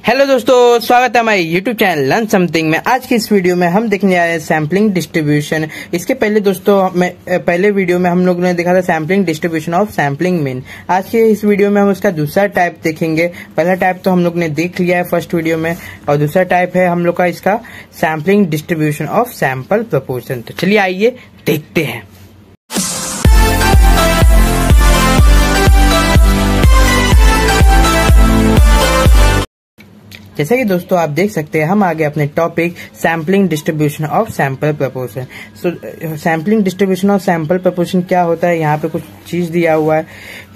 Hello दोस्तों, स्वागत है हमारे यूट्यूब चैनल लर्न समथिंग में। आज की इस वीडियो में हम देखने आए हैं सैम्पलिंग डिस्ट्रीब्यूशन। इसके पहले दोस्तों पहले वीडियो में हम लोगों ने देखा था sampling distribution of sampling mean. आज के इस वीडियो में हम उसका दूसरा टाइप देखेंगे। पहला टाइप तो हम लोग ने देख लिया है फर्स्ट वीडियो में, और दूसरा टाइप है हम लोग का इसका sampling distribution of sample proportion. तो चलिए आइए देखते हैं। जैसे कि दोस्तों आप देख सकते हैं, हम आगे अपने topic sampling distribution of sample proportion. Sampling distribution of sample proportion क्या होता है, यहाँ पे कुछ चीज दिया हुआ है।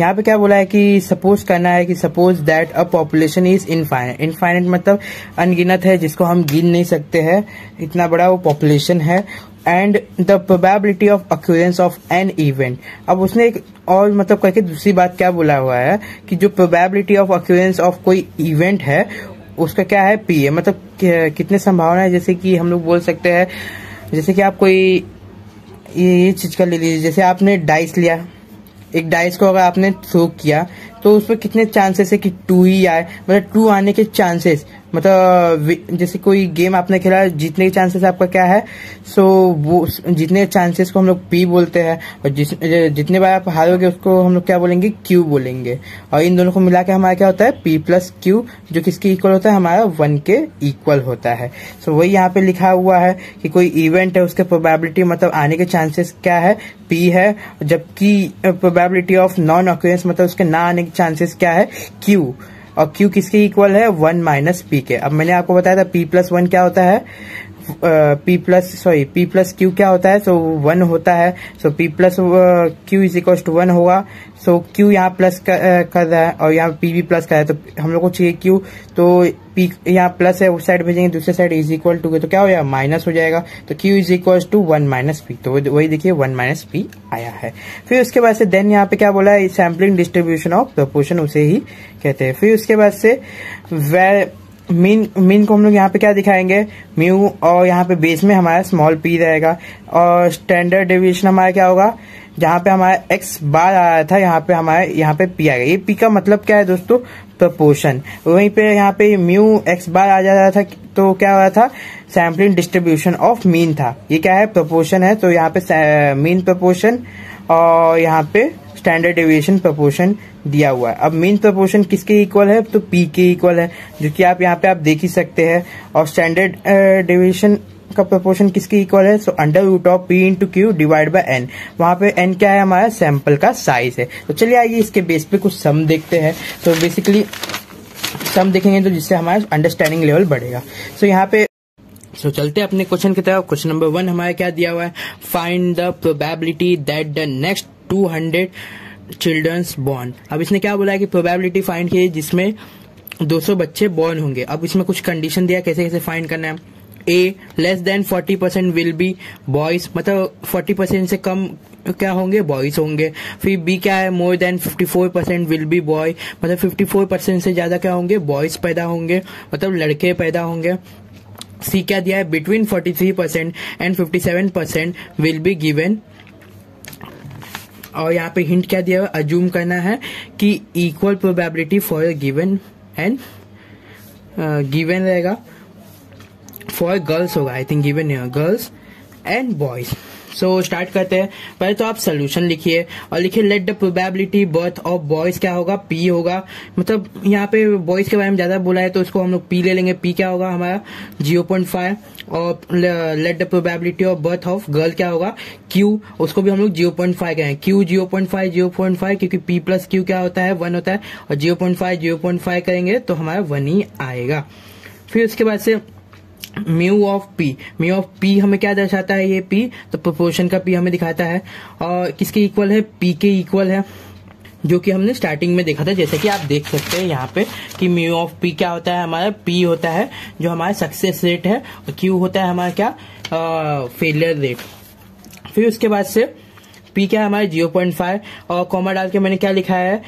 यहाँ पे क्या बोला है कि सपोज करना है कि suppose that a population is infinite. Infinite मतलब अनगिनत है, जिसको हम गिन नहीं सकते हैं, इतना बड़ा वो पॉपुलेशन है। And the probability of occurrence of an event. अब उसने एक और मतलब करके दूसरी बात क्या बोला हुआ है कि जो प्रोबेबिलिटी ऑफ अक्यूरेंस ऑफ कोई इवेंट है उसका क्या है, पी है। मतलब कितने संभावना है, जैसे कि हम लोग बोल सकते हैं, जैसे कि आप कोई ये चीज का ले लीजिए। जैसे आपने डाइस लिया, एक डाइस को अगर आपने थ्रो किया तो उसमें कितने चांसेस है कि 2 ही आए। मतलब 2 आने के चांसेस, मतलब जैसे कोई गेम आपने खेला, जीतने के चांसेस आपका क्या है, सो वो जीतने के चांसेस को हम लोग पी बोलते हैं, और जितने बार आप हारोगे उसको हम लोग क्या बोलेंगे, क्यू बोलेंगे। और इन दोनों को मिला के हमारा क्या होता है, पी प्लस क्यू, जो किसके इक्वल होता है, हमारा 1 के इक्वल होता है। सो वही यहाँ पे लिखा हुआ है कि कोई इवेंट है, उसके प्रोबेबिलिटी मतलब आने के चांसेस क्या है, पी है, जबकि प्रोबेबिलिटी ऑफ नॉन ऑक्यूरेंस मतलब उसके ना आने के चांसेस क्या है, क्यू। और Q किसके इक्वल है, 1 माइनस पी के। अब मैंने आपको बताया था P प्लस 1 क्या होता है, P प्लस Q क्या होता है, सो 1 होता है। So P plus Q is equal to 1 होगा। सो Q यहाँ प्लस कर रहा है और यहाँ P भी प्लस कर रहा है, तो हम लोग को चाहिए Q, तो P यहाँ प्लस है, उस साइड भेजेंगे, दूसरे साइड इज इक्वल टू, तो क्या हो जाएगा, माइनस हो जाएगा। तो Q is equal to 1 minus P, तो वही देखिए 1 माइनस पी आया है। फिर उसके बाद से देन यहाँ पे क्या बोला है, सैम्पलिंग डिस्ट्रीब्यूशन ऑफ प्रपोर्शन, उसे ही कहते हैं। फिर उसके बाद से मीन को हम लोग यहाँ पे क्या दिखाएंगे, म्यू, और यहाँ पे बेस में हमारा स्मॉल पी रहेगा। और स्टैंडर्ड डेविएशन हमारा क्या होगा, जहाँ पे हमारा एक्स बार आ रहा था, यहाँ पे पी आएगा। ये पी का मतलब क्या है दोस्तों, प्रपोर्शन। वहीं पे यहाँ पे म्यू एक्स बार आ जा रहा था, तो क्या हो रहा था, सैम्पलिंग डिस्ट्रीब्यूशन ऑफ मीन था। ये क्या है, प्रपोर्शन है, तो यहाँ पे मीन प्रपोर्शन और यहाँ पे स्टैंडर्ड डेविएशन प्रपोर्शन दिया हुआ है। अब मीन प्रपोर्शन किसके इक्वल है, तो पी के इक्वल है, जो कि आप यहाँ पे आप देख ही सकते हैं। और स्टैंडर्ड डेविएशन का प्रपोर्शन किसके इक्वल है, so under root of P into Q divide by N. वहां पे एन क्या है, हमारा सैंपल का साइज है। तो चलिए आइए इसके बेस पे कुछ सम देखते हैं। तो बेसिकली सम देखेंगे तो जिससे हमारा अंडरस्टैंडिंग लेवल बढ़ेगा। सो यहाँ पे चलते हैं अपने क्वेश्चन की तरफ। क्वेश्चन नंबर 1 हमारा क्या दिया हुआ है, find the probability that the next 200 childrens born. अब इसने क्या बोला है कि प्रोबेबिलिटी फाइंड की जिसमें 200 बच्चे बॉर्न होंगे। अब इसमें कुछ कंडीशन दिया, कैसे कैसे फाइंड करना है। A less than 40% will be boys, मतलब 40% से कम क्या होंगे, बॉयज होंगे। फिर बी क्या है, more than 54% will be boy, मतलब 54% से ज्यादा क्या होंगे, बॉयज पैदा होंगे, मतलब लड़के पैदा होंगे। सी क्या दिया है, between 43% and 57% will be given. और यहाँ पे हिंट क्या दिया हुआ, अज्यूम करना है कि equal probability for given and given रहेगा फॉर गर्ल्स होगा, आई थिंक गिवन है girls and boys. So start करते हैं। पहले तो आप सोल्यूशन लिखिए और लिखिए let the probability birth of boys क्या होगा, पी होगा। मतलब यहाँ पे बॉयज के बारे में ज्यादा बोला है तो उसको हम लोग पी ले लेंगे। पी क्या होगा हमारा 0.5, और let the probability of birth of girl क्या होगा, क्यू, उसको भी हम लोग 0.5 कहेंगे। क्यू 0.5 क्योंकि पी प्लस क्यू क्या होता है, 1 होता है, और 0.5 करेंगे तो हमारा 1 ही आएगा। फिर उसके बाद से म्यू ऑफ पी हमें क्या दर्शाता है, ये पी, तो प्रोपोर्शन का पी हमें दिखाता है। और किसके इक्वल है, पी के इक्वल है, जो कि हमने स्टार्टिंग में देखा था। जैसे कि आप देख सकते हैं यहाँ पे कि म्यू ऑफ पी क्या होता है, हमारा पी होता है जो हमारा सक्सेस रेट है, और क्यू होता है हमारा क्या, फेलियर रेट। फिर उसके बाद से पी क्या है हमारा 0.5, और कॉमा डाल के मैंने क्या लिखा है,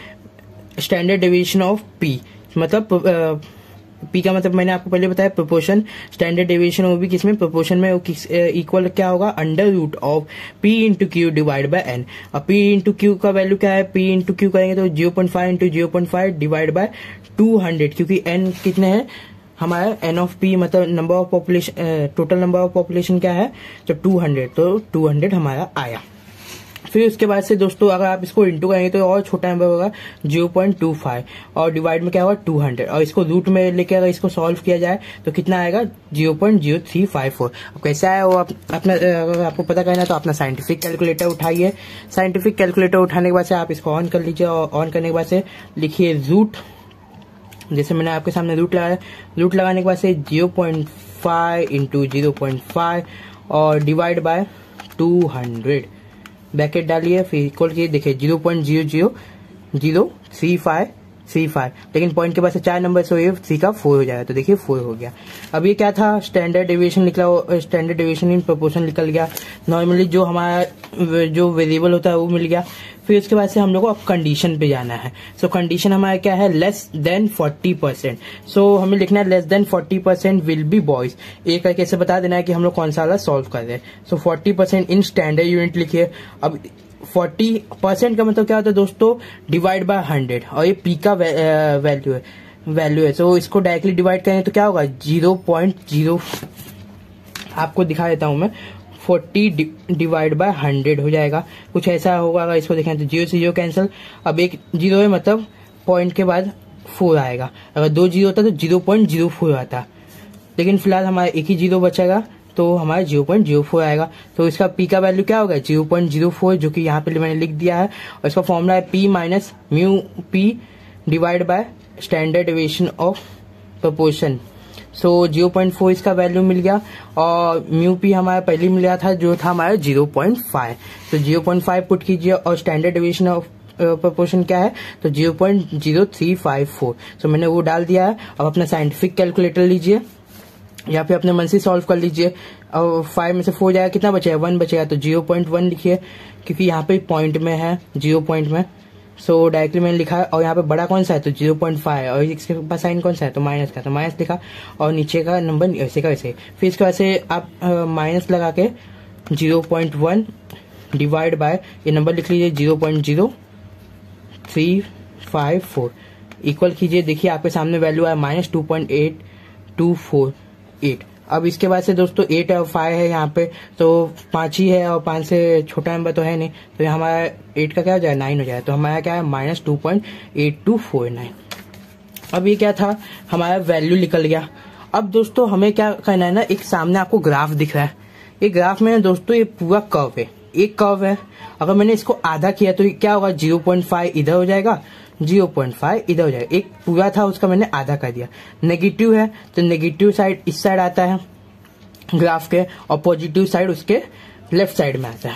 स्टैंडर्ड डेविएशन ऑफ पी, मतलब पी का मतलब मैंने आपको पहले बताया प्रोपोर्शन। स्टैंडर्ड डेविएशन वो भी किसमें, प्रोपोर्शन में, इक्वल क्या होगा, under root of P into Q divide by N. और पी इंटू क्यू का वैल्यू क्या है, पी इंटू क्यू करेंगे तो 0.5 इंटू 0.5 डिवाइड बाय 200, क्योंकि एन कितने हैं हमारा एन ऑफ पी मतलब number of population, total number of population क्या है, जब 200, तो 200 हमारा आया। फिर उसके बाद से दोस्तों अगर आप इसको इंटू करेंगे तो और छोटा नंबर होगा 0.25 और डिवाइड में क्या होगा 200 और इसको रूट में लेके अगर इसको सॉल्व किया जाए तो कितना आएगा 0.0354। अब कैसे आया वो अपना अगर आपको पता करना है तो अपना साइंटिफिक कैलकुलेटर उठाइए। साइंटिफिक कैलकुलेटर उठाने के बाद से आप इसको ऑन कर लीजिए और ऑन करने के बाद से लिखिए रूट, जैसे मैंने आपके सामने रूट लगाया, रूट लगाने के बाद से 0.5 इंटू 0.5 और डिवाइड बाय 200 ब्रैकेट डालिए, फिर इक्वल किए, देखिए 0.0003535, लेकिन पॉइंट के बाद से 4 नंबर से 3 का 4 हो जाएगा, तो देखिए 4 हो गया। अब ये क्या था, स्टैंडर्ड डेविएशन निकला, स्टैंडर्ड डेविएशन इन प्रोपोर्शन निकल गया। नॉर्मली जो हमारा जो वेरिएबल होता है वो मिल गया। फिर उसके बाद से हम लोग को अब कंडीशन पे जाना है। सो कंडीशन हमारा क्या है, लेस देन 40%। सो हमें लिखना है less than 40% will be boys. एक करके से बता देना है कि हम लोग कौन सा वाला सॉल्व कर रहे हैं। सो 40% इन स्टैंडर्ड यूनिट लिखिए। अब 40% का मतलब क्या होता है दोस्तों, डिवाइड बाय 100 और ये पी का वैल्यू है। सो इसको डायरेक्टली डिवाइड करें तो क्या होगा 0.0, आपको दिखा देता हूं मैं, 40 डिवाइड बाय 100 हो जाएगा, कुछ ऐसा होगा। अगर इसको देखें तो 0 से 0 कैंसिल, अब एक 0 है मतलब पॉइंट के बाद 4 आएगा। अगर 2 0 होता तो 0.04 आता, लेकिन फिलहाल हमारा एक ही 0 बचेगा तो हमारा 0.04 आएगा। तो इसका p का वैल्यू क्या होगा 0.04, जो कि यहाँ पे मैंने लिख दिया है। और इसका फॉर्मूला है p minus mu p divide by standard deviation of proportion. So 0.4 इसका वैल्यू मिल गया और म्यू पी हमारा पहले मिला था जो था हमारा 0.5। तो 0.5 पुट कीजिए और स्टैंडर्ड डेविएशन ऑफ प्रोपोर्शन क्या है, तो 0.0354। सो मैंने वो डाल दिया है। अब अपना साइंटिफिक कैलकुलेटर लीजिए या फिर अपने मन से सॉल्व कर लीजिए। और 5 में से 4 जाएगा, कितना बचेगा 1 बचेगा, तो 0.1 लिखिए क्योंकि यहाँ पे पॉइंट में है 0 पॉइंट में। सो डायरेक्टली मैंने लिखा है और यहाँ पे बड़ा कौन सा है तो 0.5 और इसके पास साइन कौन सा है तो माइनस का, तो माइनस लिखा और नीचे का नंबर ऐसे का वैसे। फिर इसके बाद से आप माइनस लगा के 0.1 डिवाइड बाय ये नंबर लिख लीजिए 0.0354 इक्वल कीजिए। देखिए आपके सामने वैल्यू आया -2.8248। अब इसके बाद से दोस्तों 8 और 5 है यहाँ पे, तो 5 ही है और 5 से छोटा नंबर तो है नहीं, तो हमारा 8 का क्या हो जाएगा 9 हो जाएगा। तो हमारा क्या है -2.8249। अब ये क्या था, हमारा वैल्यू निकल गया। अब दोस्तों हमें क्या करना है ना, एक सामने आपको ग्राफ दिख रहा है। ये ग्राफ में दोस्तों ये पूरा कर्व है, एक कर्व है। अगर मैंने इसको आधा किया तो क्या होगा 0.5 इधर हो जाएगा, 0.5 इधर हो जाएगा। एक पूरा था उसका मैंने आधा कर दिया। नेगेटिव है तो नेगेटिव साइड इस साइड आता है ग्राफ के और पॉजिटिव साइड उसके लेफ्ट साइड में आता है,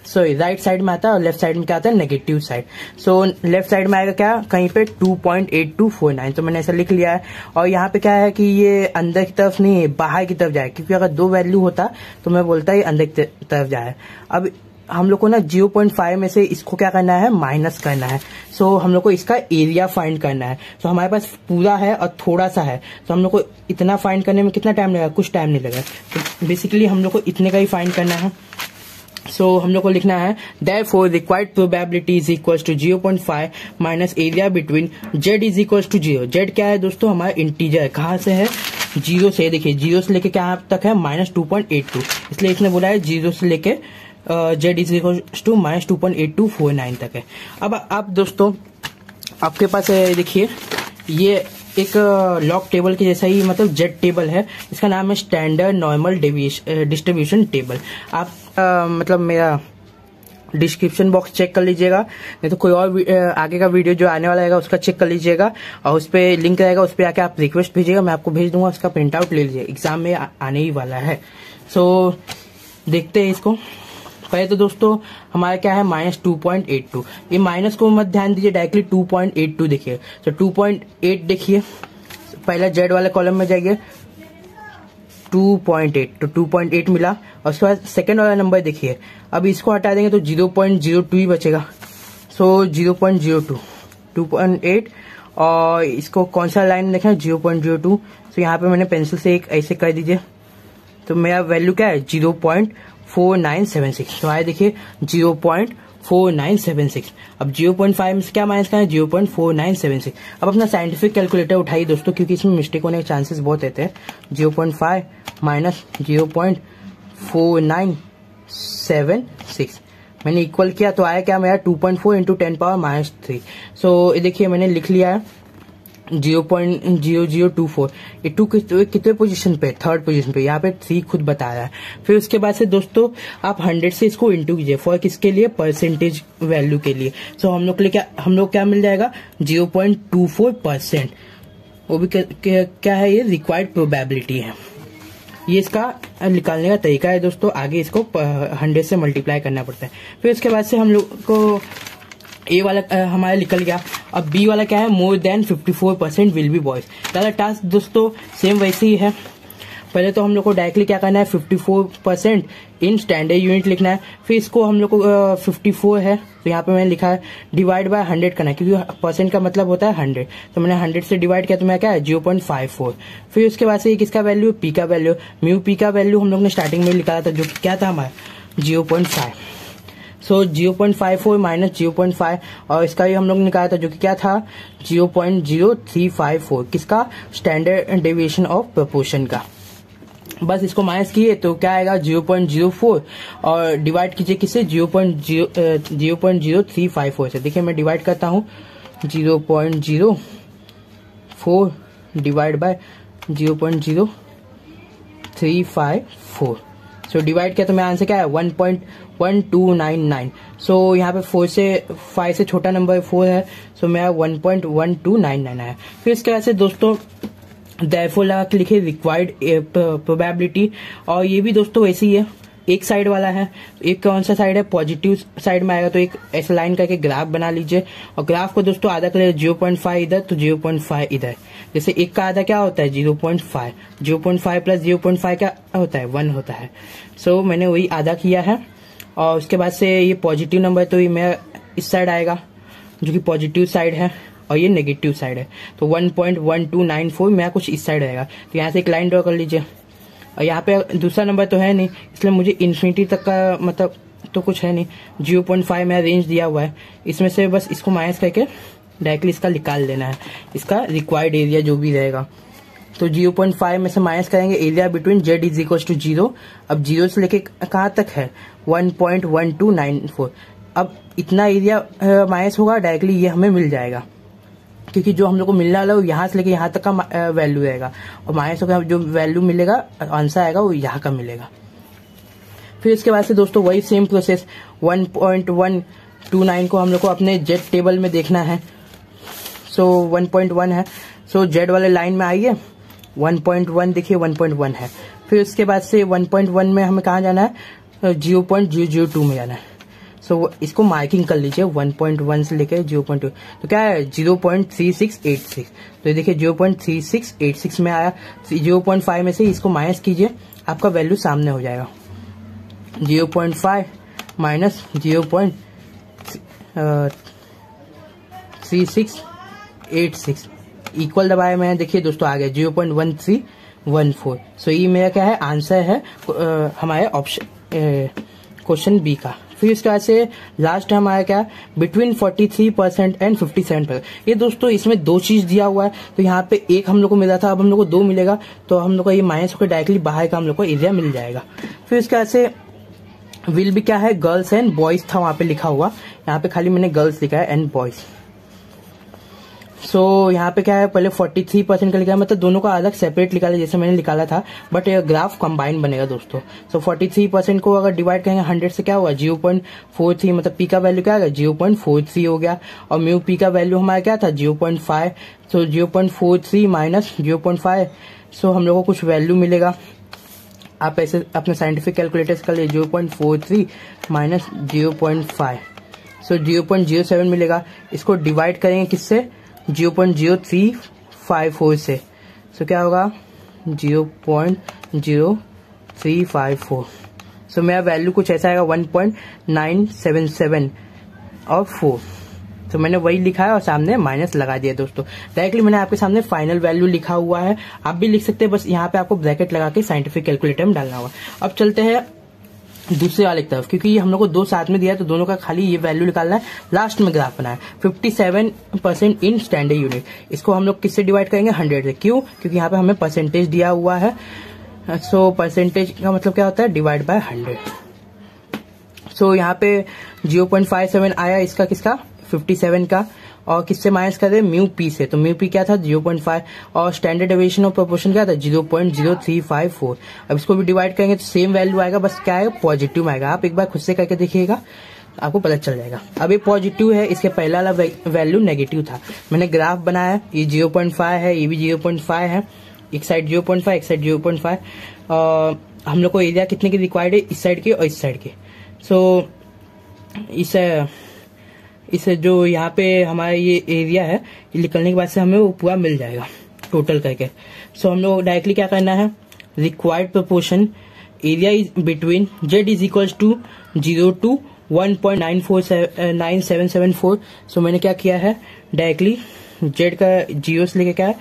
सॉरी राइट साइड में आता है और लेफ्ट साइड में क्या आता है negative side. So left side में आएगा क्या कहीं पे 2.8249, तो मैंने ऐसा लिख लिया है। और यहाँ पे क्या है कि ये अंदर की तरफ नहीं है बाहर की तरफ जाए, क्योंकि अगर 2 वैल्यू होता तो मैं बोलता ये अंदर की तरफ जाए। अब हम लोग को ना 0.5 में से इसको क्या करना है माइनस करना है। सो हम लोग को इसका एरिया फाइंड करना है। सो हमारे पास पूरा है और थोड़ा सा है, तो हम लोग को इतना फाइंड करने में कितना टाइम लगेगा, कुछ टाइम नहीं लगेगा। तो बेसिकली हम लोग को इतने का ही फाइंड करना है। सो हम लोग को लिखना है therefore required probability is equals to 0.5 minus area between z is equals to 0। z क्या है दोस्तों हमारा इंटीजर है, कहाँ से है 0 से, देखिए 0 से लेके क्या तक है -2.82, इसलिए इसने बोला है 0 से लेके z इज इक्वल्स टू -2.8249 तक है। अब आप दोस्तों आपके पास देखिए ये एक लॉग टेबल के जैसा ही मतलब जेड टेबल है, इसका नाम है स्टैंडर्ड नॉर्मल डिस्ट्रीब्यूशन टेबल। आप मतलब मेरा डिस्क्रिप्शन बॉक्स चेक कर लीजिएगा, नहीं तो कोई और आगे का वीडियो जो आने वाला है उसका चेक कर लीजिएगा और उस पर लिंक रहेगा, उस पर आके आप रिक्वेस्ट भेजिएगा, मैं आपको भेज दूंगा, उसका प्रिंट आउट ले लीजिए, एग्जाम में आने ही वाला है। सो देखते हैं इसको। पहले तो दोस्तों हमारा क्या है -2.82, ये माइनस को मत ध्यान दीजिए, डायरेक्टली 2.82 देखिए। तो 2.8 देखिए, पहला जेड वाले कॉलम में जाइए 2.8, तो 2.8 मिला और उसके बाद सेकंड वाला नंबर देखिए। अब इसको हटा देंगे तो 0.02 ही बचेगा। सो 0.02 2.8 और इसको कौन सा लाइन देखें 0.02। तो यहाँ पे मैंने पेंसिल से एक ऐसे कर दीजिए, तो मेरा वैल्यू क्या है 0.4976। तो आए देखिए 0.4976। अब 0.5 में से क्या माइनस करना है, 0.4976। अब अपना साइंटिफिक कैलकुलेटर उठाइए दोस्तों, क्योंकि इसमें मिस्टेक होने के चांसेस बहुत रहते हैं। 0.5 माइनस 0.4976 मैंने इक्वल किया तो आया क्या मेरा 2.4 इंटू 10⁻³ सो देखिए मैंने लिख लिया है 0.0024। ये 2 कितने पोजीशन पे, थर्ड पोजीशन पे, यहाँ पे 3 खुद बता रहा है। फिर उसके बाद से दोस्तों आप 100 से इसको इंटू कीजिए, फॉर किसके लिए, परसेंटेज वैल्यू के लिए। सो हम लोग क्या मिल जाएगा 0.24%। वो भी क्या है, ये रिक्वायर्ड प्रोबेबिलिटी है। ये इसका निकालने का तरीका है दोस्तों। आगे इसको 100 से मल्टीप्लाई करना पड़ता है। फिर उसके बाद से हम लोग को ए वाला हमारा निकल गया। अब बी वाला क्या है, more than 54% will be boys. पहला टास्क दोस्तों सेम वैसे ही है। पहले तो हम लोग को डायरेक्टली क्या करना है, 54% इन स्टैंडर्ड यूनिट लिखना है। फिर इसको हम लोग को 54 है तो यहाँ पे मैंने लिखा है डिवाइड बाय 100 करना है, क्योंकि परसेंट का मतलब होता है 100। तो मैंने 100 से डिवाइड किया तो मैं क्या है 0.54। फिर उसके बाद से ये किसका वैल्यू, पी का वैल्यू। म्यू पी का वैल्यू हम लोग ने स्टार्टिंग में निकाला था, जो क्या था हमारा 0.5। सो 0.54 माइनस 0.5 और इसका भी हम लोग निकाला था, जो कि क्या था 0.0354, किसका, स्टैंडर्ड डेविएशन ऑफ प्रोपोर्शन का। बस इसको माइनस किए तो क्या आएगा 0.04 और डिवाइड कीजिए किससे 0.0354 से। देखिए मैं डिवाइड करता हूँ 0.04 डिवाइड बाय 0.0354। सो डिवाइड किया तो मेरा आंसर क्या है 1.1299। सो यहाँ पे 5 से छोटा नंबर 4 है, सो मेरा 1.1299 आया। फिर इसके बाद से दोस्तों देयरफॉर लगा के लिखे रिक्वायर्ड प्रोबेबिलिटी। और ये भी दोस्तों वैसे ही है, एक साइड वाला है। एक कौन सा साइड है, पॉजिटिव साइड में आएगा तो एक ऐसा लाइन करके ग्राफ बना लीजिए। और ग्राफ को दोस्तों आधा कर 0.5 इधर तो 0.5 इधर। जैसे एक का आधा क्या होता है 0.5, 0.5 प्लस 0.5 क्या होता है 1 होता है। सो मैंने वही आधा किया है। और उसके बाद से ये पॉजिटिव नंबर तो ये मेरा इस साइड आएगा, जो कि पॉजिटिव साइड है, और ये नेगेटिव साइड है। तो 1.1294 मेरा कुछ इस साइड रहेगा। तो यहाँ से एक लाइन ड्रॉ कर लीजिए। और यहाँ पे दूसरा नंबर तो है नहीं, इसलिए मुझे इन्फिनिटी तक का मतलब तो कुछ है नहीं। 0.5 मेरा रेंज दिया हुआ है, इसमें से बस इसको माइनस करके डायरेक्टली इसका निकाल देना है, इसका रिक्वायर्ड एरिया जो भी रहेगा। तो 0.5 में से माइनस करेंगे area between z is equal to 0। अब 0 से लेके कहाँ तक है 1.1294। अब इतना एरिया माइनस होगा, डायरेक्टली ये हमें मिल जाएगा, क्योंकि जो हम लोग को मिलने वाला है वो यहाँ से लेके यहाँ तक का वैल्यू रहेगा। और माइनस होकर जो वैल्यू मिलेगा, आंसर आएगा, वो यहाँ का मिलेगा। फिर इसके बाद से दोस्तों वही सेम प्रोसेस 1.129 को हम लोग को अपने जेड टेबल में देखना है। सो 1.1 है, सो जेड वाले लाइन में आइए 1.1 देखिए 1.1 है। फिर उसके बाद से 1.1 में हमें कहाँ जाना है 0.002 में जाना है। सो इसको मार्किंग कर लीजिए 1.1 से लेकर 0.2। तो क्या है 0.3686। तो ये देखिए 0.3686 में आया। 0.5 में से इसको माइनस कीजिए, आपका वैल्यू सामने हो जाएगा। 0.5 माइनस 0.3686 इक्वल दबाया मैंने, देखिए दोस्तों आ गया 0.1314। सो ये मेरा क्या है आंसर है हमारे ऑप्शन क्वेश्चन बी का। फिर इसके बाद से लास्ट हमारा क्या बिटवीन 43% एंड 57%। ये दोस्तों इसमें 2 चीज दिया हुआ है, तो यहाँ पे एक हम लोग को मिला था, अब हम लोग को 2 मिलेगा, तो हम लोग को ये माइनस होकर डायरेक्टली बाहर का हम लोग को एरिया मिल जाएगा। फिर इसके बाद से विल भी क्या है गर्ल्स एंड बॉयज था वहां पे लिखा हुआ, यहाँ पे खाली मैंने गर्ल्स लिखा है एंड बॉयज। सो यहाँ पे क्या है पहले 43% का लिखा है, मतलब दोनों का अलग सेपरेट निकाला जैसे मैंने निकाला था, बट ये ग्राफ कंबाइन बनेगा दोस्तों। सो 43% को अगर डिवाइड करेंगे 100 से क्या हुआ 0.43, मतलब पी का वैल्यू क्या है 0.43 हो गया। और म्यू पी का वैल्यू हमारा क्या था 0.5। सो 0.43 माइनस 0.5, सो हम लोग को कुछ वैल्यू मिलेगा। आप ऐसे अपने साइंटिफिक कैलकुलेटर कर लिए 0.43 माइनस 0.5, सो 0.07 मिलेगा। इसको डिवाइड करेंगे किससे 0.0354 से, सो क्या होगा 0.0354। सो मेरा वैल्यू कुछ ऐसा आएगा 1.977 और 4। तो मैंने वही लिखा है और सामने माइनस लगा दिया दोस्तों। डायरेक्टली मैंने आपके सामने फाइनल वैल्यू लिखा हुआ है, आप भी लिख सकते हैं, बस यहाँ पे आपको ब्रैकेट लगा के साइंटिफिक कैलकुलेटर में डालना होगा। अब चलते हैं दूसरे वाले की तरफ, क्योंकि ये हम लोग को दो साथ में दिया है तो दोनों का खाली ये वैल्यू निकालना है, लास्ट में ग्राफ बनाए 57% इन स्टैंडर्ड यूनिट। इसको हम लोग किससे डिवाइड करेंगे? 100 से। क्यों? क्योंकि यहाँ पे हमें परसेंटेज दिया हुआ है, सो परसेंटेज का मतलब क्या होता है? Divide by 100। सो यहाँ पे 0.57 आया इसका, किसका? 57 का। और किससे माइनस कर दे? म्यू पी से। तो म्यू पी क्या था? 0.5। और स्टैंडर्ड डेविएशन ऑफ प्रोपोर्शन क्या था? 0.0354। अब इसको भी डिवाइड करेंगे तो सेम वैल्यू आएगा, बस क्या आएगा? पॉजिटिव आएगा। आप एक बार खुद से करके देखिएगा, आपको पता चल जाएगा। अब ये पॉजिटिव है, इसके पहला वाला वैल्यू नेगेटिव था। मैंने ग्राफ बनाया, ये 0.5 है, ये भी 0.5 है, एक साइड 0.5, एक साइड 0.5। हम लोग को एरिया कितने की रिक्वायर्ड है? इस साइड के और इस साइड के। सो इस जो यहाँ पे हमारा ये एरिया है, ये निकलने के बाद से हमें वो पूरा मिल जाएगा टोटल करके। सो हम लोग डायरेक्टली क्या करना है? Required proportion area is between Z is equal to 0 to 1.9774। So मैंने क्या किया है? डायरेक्टली जेड का 0 से लेके क्या है?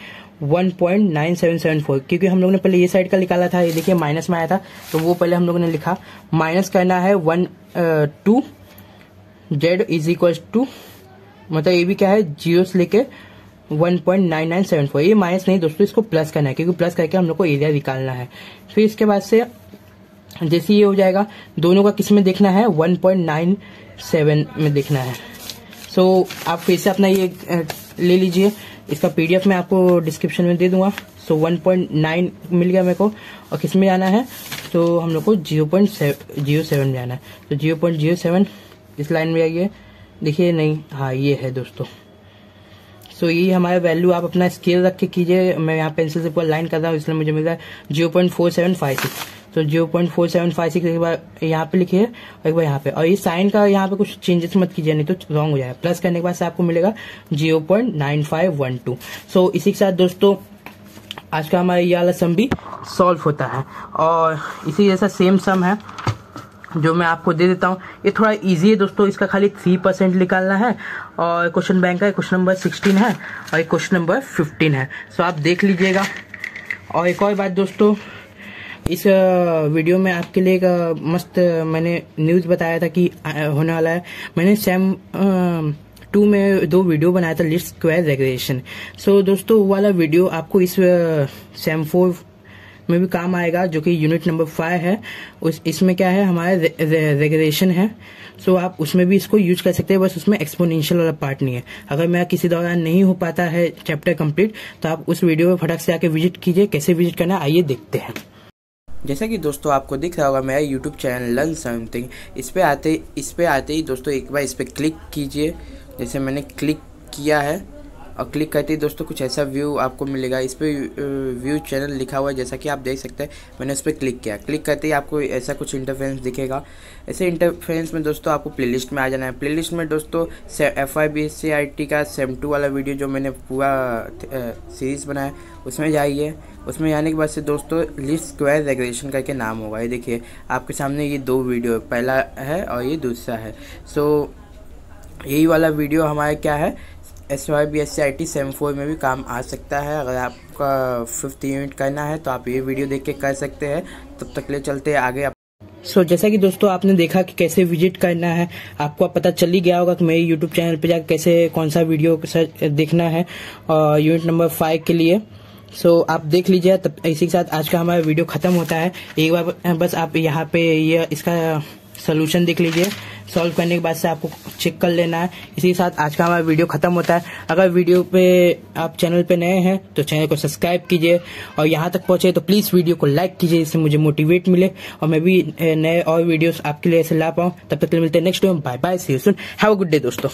1.9774। क्योंकि हम लोग ने पहले ये साइड का निकाला था, ये देखिए माइनस में आया था, तो वो पहले हम लोगों ने लिखा। माइनस करना है 2 जेड इज इक्वल टू, मतलब ये भी क्या है? 0 से लेके 1.9974। ये माइनस नहीं दोस्तों, इसको प्लस करना है, क्योंकि प्लस करके हम लोग को एरिया निकालना है। फिर इसके बाद से जैसे ये हो जाएगा, दोनों का किस में देखना है? 1.97 में देखना है। सो आप फिर से अपना ये ले लीजिए, इसका पीडीएफ मैं आपको डिस्क्रिप्शन में दे दूंगा। सो 1.9 मिल गया मेरे को, और किस में जाना है? तो हम लोग को 0.07 में जाना है। तो 0.07 इस लाइन में आइए, देखिए नहीं, हाँ ये है दोस्तों। सो ये हमारा वैल्यू, आप अपना स्केल रख के कीजिए। मैं यहाँ पेंसिल से पूरा लाइन कर रहा हूँ, इसलिए मुझे मिल रहा है 0.4756। तो 0.4756 एक बार यहाँ पे लिखिए और एक बार यहाँ पे, और ये साइन का यहाँ पे कुछ चेंजेस मत कीजिए, नहीं तो रॉन्ग हो जाएगा। प्लस करने के बाद से आपको मिलेगा 0.9512। सो इसी के साथ दोस्तों आज का हमारा ये वाला सम भी सॉल्व होता है। और इसी जैसा सेम सम है जो मैं आपको दे देता हूँ, ये थोड़ा इजी है दोस्तों। इसका खाली 3% निकालना है, और क्वेश्चन बैंक का क्वेश्चन नंबर 16 है और एक क्वेश्चन नंबर 15 है। सो आप देख लीजिएगा। और एक और बात दोस्तों, इस वीडियो में आपके लिए एक मस्त मैंने न्यूज़ बताया था कि होने वाला है। मैंने सेम 2 में 2 वीडियो बनाया था, लीस्ट स्क्वायर रेग्रेशन। सो दोस्तों वो वाला वीडियो आपको इस सेम 4 में भी काम आएगा, जो कि यूनिट नंबर 5 है। इसमें क्या है? हमारा रेग्रेशन है। सो आप उसमें भी इसको यूज कर सकते हैं, बस उसमें एक्सपोनेंशियल वाला पार्ट नहीं है। अगर मेरा किसी दौरान नहीं हो पाता है चैप्टर कंप्लीट, तो आप उस वीडियो में फटाक से आके विजिट कीजिए। कैसे विजिट करना है आइए देखते हैं। जैसा कि दोस्तों आपको दिख रहा होगा मेरा यूट्यूब चैनल लर्न समथिंग, इस पे आते ही दोस्तों एक बार इस पर क्लिक कीजिए। जैसे मैंने क्लिक किया है, और क्लिक करते ही दोस्तों कुछ ऐसा व्यू आपको मिलेगा। इस पे व्यू चैनल लिखा हुआ है, जैसा कि आप देख सकते हैं। मैंने उस पर क्लिक किया, क्लिक करते ही आपको ऐसा कुछ इंटरफेरेंस दिखेगा। ऐसे इंटरफेरेंस में दोस्तों आपको प्लेलिस्ट में आ जाना है। प्लेलिस्ट में दोस्तों FIBCIT का सेम 2 वाला वीडियो जो मैंने पूरा सीरीज़ बनाया, उसमें जाइए। उसमें जाने के बाद से दोस्तों लीस्ट स्क्वायर रेग्रेशन करके नाम होगा। ये देखिए आपके सामने ये 2 वीडियो, पहला है और ये दूसरा है। सो यही वाला वीडियो हमारा क्या है? FIBCIT सेम 4 में भी काम आ सकता है। अगर आपका 5th यूनिट करना है तो आप ये वीडियो देख के कर सकते हैं। तब तक ले चलते हैं आगे। जैसा कि दोस्तों आपने देखा कि कैसे विजिट करना है, आपको पता चल ही गया होगा कि मेरे यूट्यूब चैनल पे जाकर कैसे कौन सा वीडियो देखना है यूनिट नंबर 5 के लिए। आप देख लीजिए। तब इसी के साथ आज का हमारा वीडियो खत्म होता है। एक बार बस आप यहाँ पे ये इसका सोल्यूशन देख लीजिए। सॉल्व करने के बाद से आपको चेक कर लेना है। इसी के साथ आज का हमारा वीडियो खत्म होता है। अगर वीडियो पे आप चैनल पे नए हैं तो चैनल को सब्सक्राइब कीजिए, और यहाँ तक पहुंचे तो प्लीज वीडियो को लाइक कीजिए, जिससे मुझे मोटिवेट मिले और मैं भी नए और वीडियोस आपके लिए ऐसे ला पाऊँ। तब तक के लिए मिलते हैं नेक्स्ट वीडियो में। Bye bye, see you soon, have a good day दोस्तों।